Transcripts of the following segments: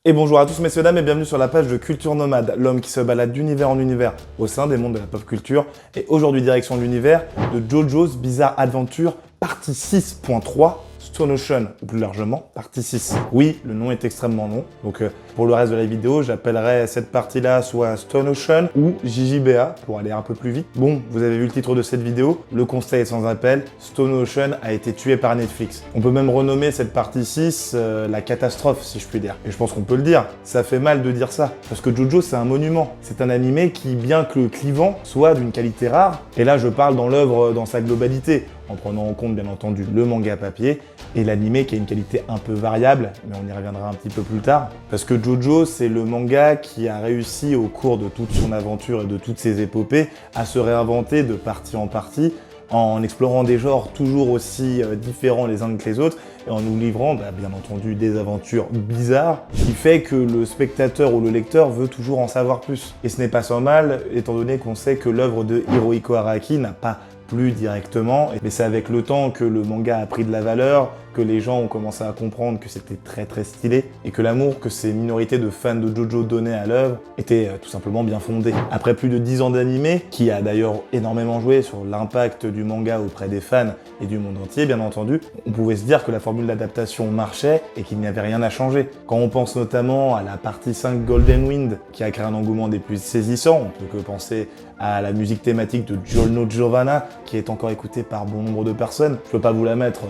Et bonjour à tous messieurs dames et bienvenue sur la page de Culture Nomade, l'homme qui se balade d'univers en univers au sein des mondes de la pop culture. Et aujourd'hui direction l'univers de JoJo's Bizarre Adventure, partie 6.3, Stone Ocean, ou plus largement, partie 6. Oui, le nom est extrêmement long, donc pour le reste de la vidéo, j'appellerai cette partie-là soit Stone Ocean ou JJBA, pour aller un peu plus vite. Bon, vous avez vu le titre de cette vidéo, le constat est sans appel, Stone Ocean a été tué par Netflix. On peut même renommer cette partie 6 la catastrophe, si je puis dire. Et je pense qu'on peut le dire, ça fait mal de dire ça, parce que JoJo c'est un monument. C'est un animé qui, bien que clivant, soit d'une qualité rare, et là je parle dans l'œuvre dans sa globalité, en prenant en compte bien entendu le manga papier et l'animé qui a une qualité un peu variable, mais on y reviendra un petit peu plus tard. Parce que JoJo, c'est le manga qui a réussi au cours de toute son aventure et de toutes ses épopées à se réinventer de partie en partie, en explorant des genres toujours aussi différents les uns que les autres, et en nous livrant, bien entendu, des aventures bizarres, qui fait que le spectateur ou le lecteur veut toujours en savoir plus. Et ce n'est pas sans mal, étant donné qu'on sait que l'œuvre de Hirohiko Araki n'a pas plu directement, mais c'est avec le temps que le manga a pris de la valeur, que les gens ont commencé à comprendre que c'était très stylé, et que l'amour que ces minorités de fans de JoJo donnaient à l'œuvre était tout simplement bien fondé. Après plus de 10 ans d'animé, qui a d'ailleurs énormément joué sur l'impact du manga auprès des fans et du monde entier, bien entendu, on pouvait se dire que la formule d'adaptation marchait et qu'il n'y avait rien à changer. Quand on pense notamment à la partie 5 Golden Wind, qui a créé un engouement des plus saisissants, on peut que penser à la musique thématique de Giorno Giovanna, qui est encore écoutée par bon nombre de personnes. Je peux pas vous la mettre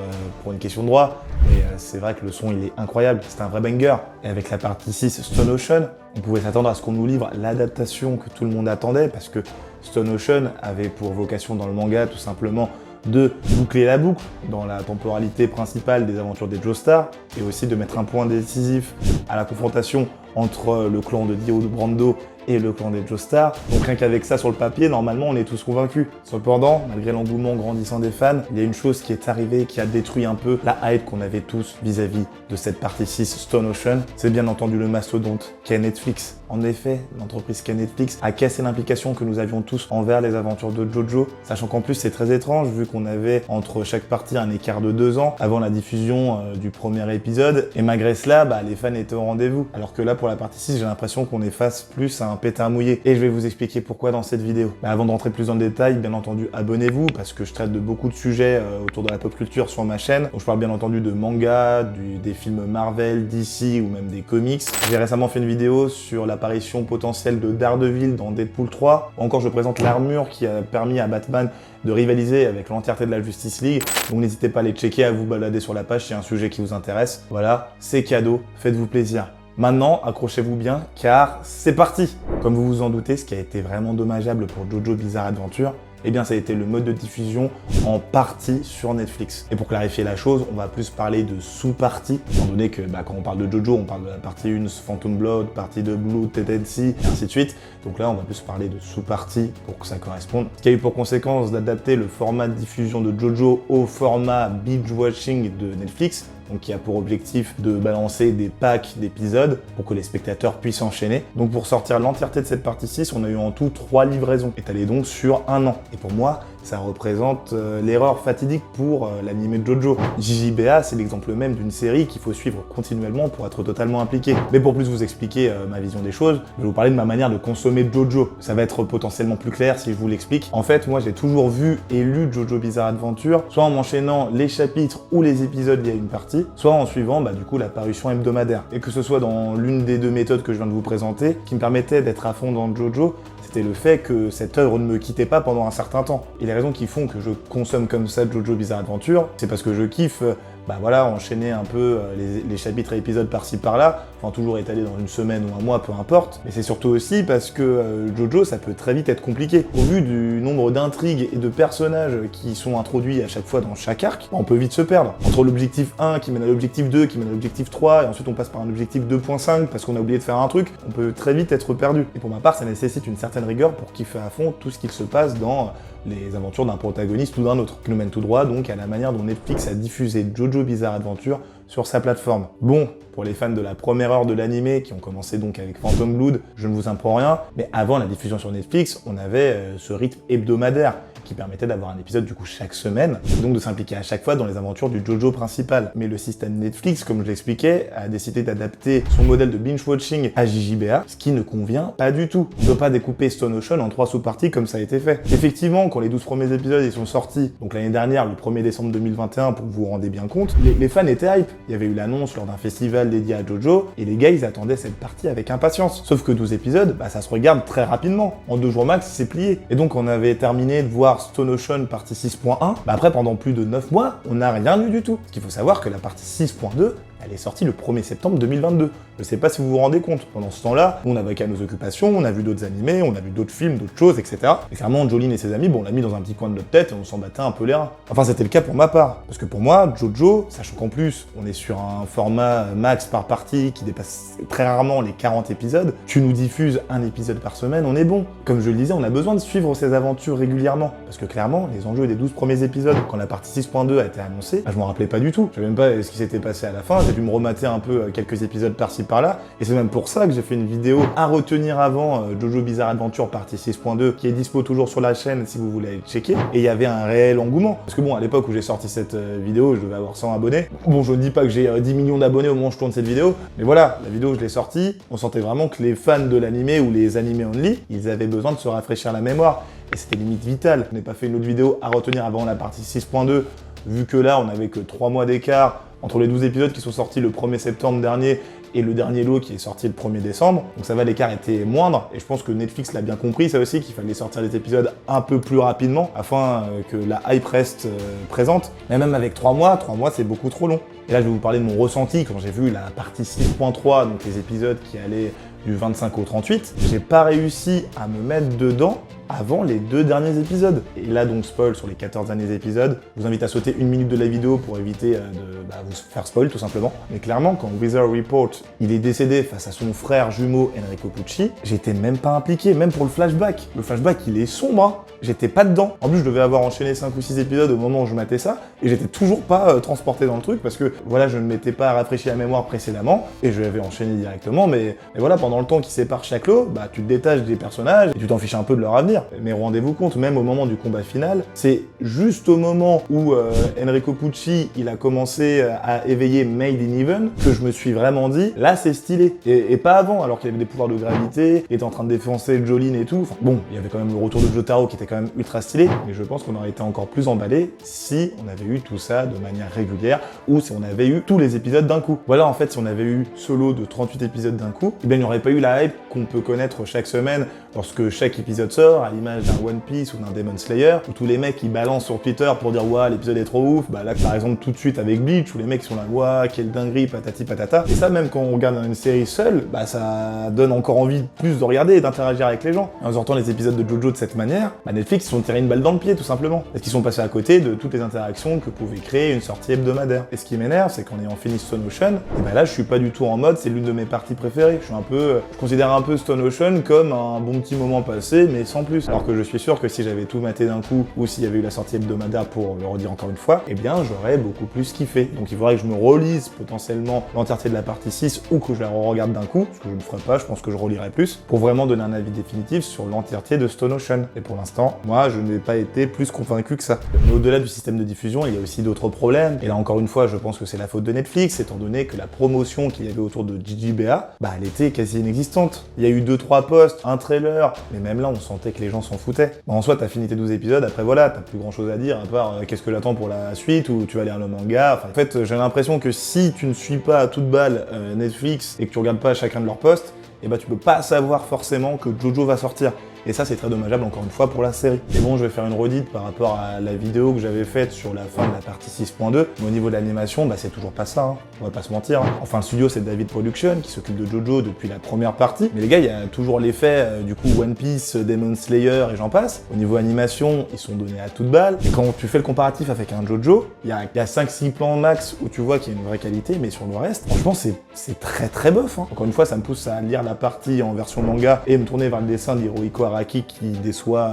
pour une question de droit, mais c'est vrai que le son il est incroyable, c'est un vrai banger. Et avec la partie 6 Stone Ocean, on pouvait s'attendre à ce qu'on nous livre l'adaptation que tout le monde attendait, parce que Stone Ocean avait pour vocation dans le manga tout simplement de boucler la boucle dans la temporalité principale des aventures des Joestar, et aussi de mettre un point décisif à la confrontation entre le clan de Dio de Brando et le clan des Joestar. Donc rien qu'avec ça sur le papier, normalement on est tous convaincus. Cependant, malgré l'engouement grandissant des fans, il y a une chose qui est arrivée qui a détruit un peu la hype qu'on avait tous vis-à-vis de cette partie 6 Stone Ocean. C'est bien entendu le mastodonte qu'est Netflix. En effet, l'entreprise qu'est Netflix a cassé l'implication que nous avions tous envers les aventures de JoJo, sachant qu'en plus c'est très étrange vu qu'on avait entre chaque partie un écart de 2 ans avant la diffusion du premier épisode, et malgré cela, les fans étaient au rendez-vous. Alors que là pour la partie 6, j'ai l'impression qu'on est face plus à un pétard mouillé, et je vais vous expliquer pourquoi dans cette vidéo. Mais avant de rentrer plus dans le détail, bien entendu abonnez-vous parce que je traite de beaucoup de sujets autour de la pop culture sur ma chaîne. Donc, je parle bien entendu de manga, des films Marvel, DC ou même des comics. J'ai récemment fait une vidéo sur l'apparition potentielle de Daredevil dans Deadpool 3, ou encore je présente l'armure qui a permis à Batman de rivaliser avec l'entièreté de la Justice League. Donc n'hésitez pas à les checker, à vous balader sur la page si y a un sujet qui vous intéresse. Voilà, c'est cadeau, faites-vous plaisir. Maintenant, accrochez-vous bien, car c'est parti! Comme vous vous en doutez, ce qui a été vraiment dommageable pour JoJo Bizarre Adventure, eh bien ça a été le mode de diffusion en partie sur Netflix. Et pour clarifier la chose, on va plus parler de sous-parties, étant donné que quand on parle de JoJo, on parle de la partie 1 Phantom Blood, partie 2 Blue Tendency, et ainsi de suite. Donc là, on va plus parler de sous-parties pour que ça corresponde. Ce qui a eu pour conséquence d'adapter le format de diffusion de JoJo au format binge-watching de Netflix, donc qui a pour objectif de balancer des packs d'épisodes pour que les spectateurs puissent enchaîner. Donc pour sortir l'entièreté de cette partie 6, on a eu en tout 3 livraisons, étalées donc sur 1 an. Et pour moi, ça représente l'erreur fatidique pour l'anime de JoJo. JJBA, c'est l'exemple même d'une série qu'il faut suivre continuellement pour être totalement impliqué. Mais pour plus vous expliquer ma vision des choses, je vais vous parler de ma manière de consommer JoJo. Ça va être potentiellement plus clair si je vous l'explique. En fait, moi j'ai toujours vu et lu JoJo Bizarre Adventure, soit en m'enchaînant les chapitres ou les épisodes liés à une partie, soit en suivant du coup la parution hebdomadaire. Et que ce soit dans l'une des deux méthodes que je viens de vous présenter, qui me permettait d'être à fond dans JoJo, c'était le fait que cette œuvre ne me quittait pas pendant un certain temps. Et les raisons qui font que je consomme comme ça JoJo Bizarre Adventure, c'est parce que je kiffe enchaîner un peu les chapitres et épisodes par-ci par-là, enfin toujours étalés dans une semaine ou un mois, peu importe. Mais c'est surtout aussi parce que JoJo, ça peut très vite être compliqué. Au vu du nombre d'intrigues et de personnages qui sont introduits à chaque fois dans chaque arc, on peut vite se perdre. Entre l'objectif 1 qui mène à l'objectif 2, qui mène à l'objectif 3, et ensuite on passe par un objectif 2.5 parce qu'on a oublié de faire un truc, on peut très vite être perdu. Et pour ma part, ça nécessite une certaine rigueur pour kiffer à fond tout ce qu'il se passe dans les aventures d'un protagoniste ou d'un autre, qui nous mène tout droit donc à la manière dont Netflix a diffusé JoJo Bizarre Adventure sur sa plateforme. Bon, pour les fans de la première heure de l'animé qui ont commencé donc avec Phantom Blood, je ne vous apprends rien, mais avant la diffusion sur Netflix, on avait ce rythme hebdomadaire. qui permettait d'avoir un épisode du coup chaque semaine, et donc de s'impliquer à chaque fois dans les aventures du JoJo principal. Mais le système Netflix, comme je l'expliquais, a décidé d'adapter son modèle de binge-watching à JJBA, ce qui ne convient pas du tout. On ne peut pas découper Stone Ocean en 3 sous-parties comme ça a été fait. Effectivement, quand les 12 premiers épisodes ils sont sortis, donc l'année dernière, le 1er décembre 2021, pour que vous vous rendez bien compte, les fans étaient hype. Il y avait eu l'annonce lors d'un festival dédié à JoJo, et les gars ils attendaient cette partie avec impatience. Sauf que 12 épisodes, ça se regarde très rapidement. En 2 jours max, c'est plié. Et donc on avait terminé de voir Stone Ocean partie 6.1, après pendant plus de 9 mois, on n'a rien eu du tout. Parce qu'il faut savoir que la partie 6.2, elle est sortie le 1er septembre 2022. Je sais pas si vous vous rendez compte. Pendant ce temps-là, on avait qu'à nos occupations, on a vu d'autres animés, on a vu d'autres films, d'autres choses, etc. Et clairement, Jolene et ses amis, on l'a mis dans un petit coin de notre tête et on s'en battait un peu les reins. Enfin, c'était le cas pour ma part. Parce que pour moi, JoJo, sachant qu'en plus, on est sur un format max par partie qui dépasse très rarement les 40 épisodes, tu nous diffuses un épisode par semaine, on est bon. Comme je le disais, on a besoin de suivre ces aventures régulièrement. Parce que clairement, les enjeux des 12 premiers épisodes, quand la partie 6.2 a été annoncée, je m'en rappelais pas du tout. Je savais même pas ce qui s'était passé à la fin, j'ai dû me remater un peu quelques épisodes par-ci par-là, et c'est même pour ça que j'ai fait une vidéo à retenir avant JoJo Bizarre Adventure partie 6.2 qui est dispo toujours sur la chaîne si vous voulez aller checker, et il y avait un réel engouement. Parce que bon, à l'époque où j'ai sorti cette vidéo, je devais avoir 100 abonnés. Bon, je ne dis pas que j'ai 10 millions d'abonnés au moment où je tourne cette vidéo, mais voilà, la vidéo je l'ai sortie, on sentait vraiment que les fans de l'animé ou les animés only, ils avaient besoin de se rafraîchir la mémoire, et c'était limite vital. On n'a pas fait une autre vidéo à retenir avant la partie 6.2, vu que là on avait que 3 mois d'écart entre les 12 épisodes qui sont sortis le 1er septembre dernier et le dernier lot qui est sorti le 1er décembre. Donc ça va, l'écart était moindre, et je pense que Netflix l'a bien compris, ça aussi, qu'il fallait sortir les épisodes un peu plus rapidement, afin que la hype reste présente. Mais même avec 3 mois c'est beaucoup trop long. Et là je vais vous parler de mon ressenti quand j'ai vu la partie 6.3, donc les épisodes qui allaient du 25 au 38, j'ai pas réussi à me mettre dedans avant les 2 derniers épisodes. Et là donc spoil sur les 14 derniers épisodes, je vous invite à sauter 1 minute de la vidéo pour éviter de vous faire spoil tout simplement. Mais clairement, quand Wizard Report il est décédé face à son frère jumeau Enrico Pucci, j'étais même pas impliqué, même pour le flashback. Le flashback il est sombre, hein. J'étais pas dedans. En plus je devais avoir enchaîné 5 ou 6 épisodes au moment où je matais ça, et j'étais toujours pas transporté dans le truc parce que voilà, je ne m'étais pas rafraîchi la mémoire précédemment, et je l'avais enchaîné directement, mais voilà, pendant le temps qui sépare chaque lot, tu te détaches des personnages et tu t'en fiches un peu de leur avenir. Mais rendez-vous compte, même au moment du combat final, c'est juste au moment où Enrico Pucci il a commencé à éveiller Made in Heaven que je me suis vraiment dit, là c'est stylé, et pas avant, alors qu'il avait des pouvoirs de gravité, il était en train de défoncer Jolene et tout. Enfin, bon, il y avait quand même le retour de Jotaro qui était quand même ultra stylé, mais je pense qu'on aurait été encore plus emballé si on avait eu tout ça de manière régulière, ou si on avait eu tous les épisodes d'un coup. Voilà, en fait, si on avait eu solo de 38 épisodes d'un coup, il n'y aurait pas eu la hype qu'on peut connaître chaque semaine lorsque chaque épisode sort, à l'image d'un One Piece ou d'un Demon Slayer, où tous les mecs ils balancent sur Twitter pour dire ouais, l'épisode est trop ouf. Là par exemple tout de suite avec Bleach, où les mecs sont là ouais, quelle dinguerie, patati patata. Et ça, même quand on regarde une série seule, ça donne encore envie plus de regarder et d'interagir avec les gens. Et en sortant les épisodes de JoJo de cette manière, Netflix ils sont tirés une balle dans le pied tout simplement, parce qu'ils sont passés à côté de toutes les interactions que pouvait créer une sortie hebdomadaire. Et ce qui m'énerve, c'est qu'en ayant fini Stone Ocean, et là je suis pas du tout en mode c'est l'une de mes parties préférées. Je considère un peu Stone Ocean comme un bon petit moment passé, mais sans plus. Alors que je suis sûr que si j'avais tout maté d'un coup, ou s'il y avait eu la sortie hebdomadaire pour le redire encore une fois, j'aurais beaucoup plus kiffé. Donc il faudrait que je me relise potentiellement l'entièreté de la partie 6, ou que je la re-regarde d'un coup, ce que je ne ferai pas, je pense que je relirai plus, pour vraiment donner un avis définitif sur l'entièreté de Stone Ocean. Et pour l'instant, moi je n'ai pas été plus convaincu que ça. Mais au-delà du système de diffusion, il y a aussi d'autres problèmes, et là encore une fois, je pense que c'est la faute de Netflix, étant donné que la promotion qu'il y avait autour de JJBA, elle était quasi inexistante. Il y a eu 2-3 posts, un trailer, mais même là on sentait que les gens s'en foutaient. En soi, t'as fini tes 12 épisodes, après voilà, t'as plus grand chose à dire, à part qu'est-ce que j'attends pour la suite, ou tu vas lire le manga. En fait, j'ai l'impression que si tu ne suis pas à toute balle Netflix et que tu regardes pas chacun de leurs posts, tu peux pas savoir forcément que JoJo va sortir. Et ça, c'est très dommageable, encore une fois, pour la série. Et bon, je vais faire une redite par rapport à la vidéo que j'avais faite sur la fin de la partie 6.2. Mais au niveau de l'animation, c'est toujours pas ça, hein. On va pas se mentir. Enfin, le studio, c'est David Production, qui s'occupe de JoJo depuis la première partie. Mais les gars, il y a toujours l'effet, du coup, One Piece, Demon Slayer, et j'en passe. Au niveau animation, ils sont donnés à toute balle. Et quand tu fais le comparatif avec un JoJo, il y a 5-6 plans max où tu vois qu'il y a une vraie qualité, mais sur le reste, franchement, c'est très très bof, hein. Encore une fois, ça me pousse à lire la partie en version manga et me tourner vers le dessin d'Hirohiko Araki, Araki qui déçoit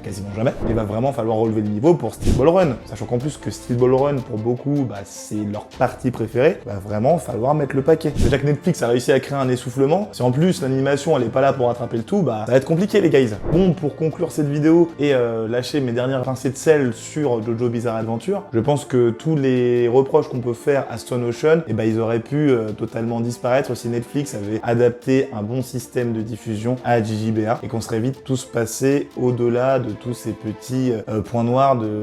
quasiment jamais. Il va vraiment falloir relever le niveau pour Steel Ball Run. Sachant qu'en plus que Steel Ball Run, pour beaucoup, c'est leur partie préférée, va vraiment falloir mettre le paquet. Déjà que Netflix a réussi à créer un essoufflement, si en plus l'animation elle est pas là pour rattraper le tout, ça va être compliqué les guys. Bon, pour conclure cette vidéo et lâcher mes dernières pincées de sel sur JoJo Bizarre Adventure, je pense que tous les reproches qu'on peut faire à Stone Ocean, ils auraient pu totalement disparaître si Netflix avait adapté un bon système de diffusion à JJBA et qu'on serait vite tous passés au-delà de tous ces petits points noirs de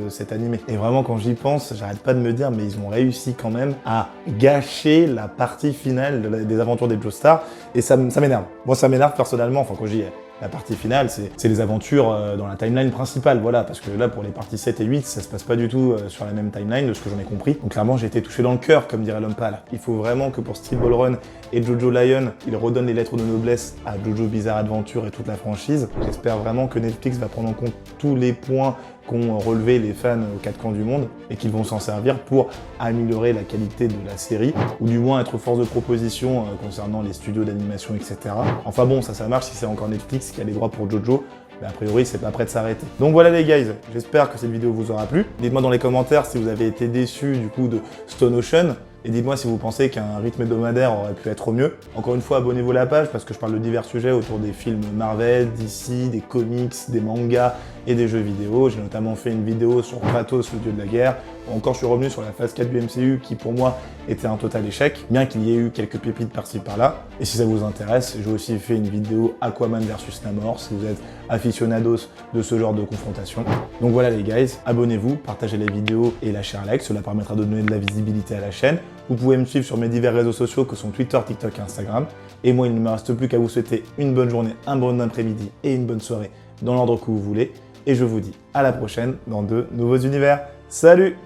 cet animé. Et vraiment, quand j'y pense, j'arrête pas de me dire, mais ils ont réussi quand même à gâcher la partie finale des aventures des Joestar, et ça m'énerve. Moi, ça m'énerve personnellement, enfin quand j'y ai. La partie finale, c'est les aventures dans la timeline principale, voilà, parce que là, pour les parties 7 et 8, ça se passe pas du tout sur la même timeline, de ce que j'en ai compris. Donc clairement, j'ai été touché dans le cœur, comme dirait l'homme pâle. Il faut vraiment que pour Steel Ball Run et Jojo Lion, ils redonnent les lettres de noblesse à Jojo Bizarre Adventure et toute la franchise. J'espère vraiment que Netflix va prendre en compte tous les points qu'ont relevé les fans aux quatre coins du monde et qu'ils vont s'en servir pour améliorer la qualité de la série, ou du moins être force de proposition concernant les studios d'animation, etc. Enfin bon, ça marche si c'est encore Netflix qui a les droits pour Jojo, mais a priori c'est pas prêt de s'arrêter. Donc voilà les guys, j'espère que cette vidéo vous aura plu. Dites-moi dans les commentaires si vous avez été déçus du coup de Stone Ocean, et dites-moi si vous pensez qu'un rythme hebdomadaire aurait pu être mieux. Encore une fois, abonnez-vous à la page parce que je parle de divers sujets autour des films Marvel, DC, des comics, des mangas et des jeux vidéo. J'ai notamment fait une vidéo sur Kratos, le dieu de la guerre. Encore, je suis revenu sur la phase 4 du MCU qui, pour moi, était un total échec, bien qu'il y ait eu quelques pépites par-ci par-là. Et si ça vous intéresse, j'ai aussi fait une vidéo Aquaman versus Namor, si vous êtes aficionados de ce genre de confrontation. Donc voilà les guys, abonnez-vous, partagez la vidéo et lâchez un like, cela permettra de donner de la visibilité à la chaîne. Vous pouvez me suivre sur mes divers réseaux sociaux que sont Twitter, TikTok et Instagram. Et moi, il ne me reste plus qu'à vous souhaiter une bonne journée, un bon après-midi et une bonne soirée dans l'ordre que vous voulez. Et je vous dis à la prochaine dans de nouveaux univers. Salut!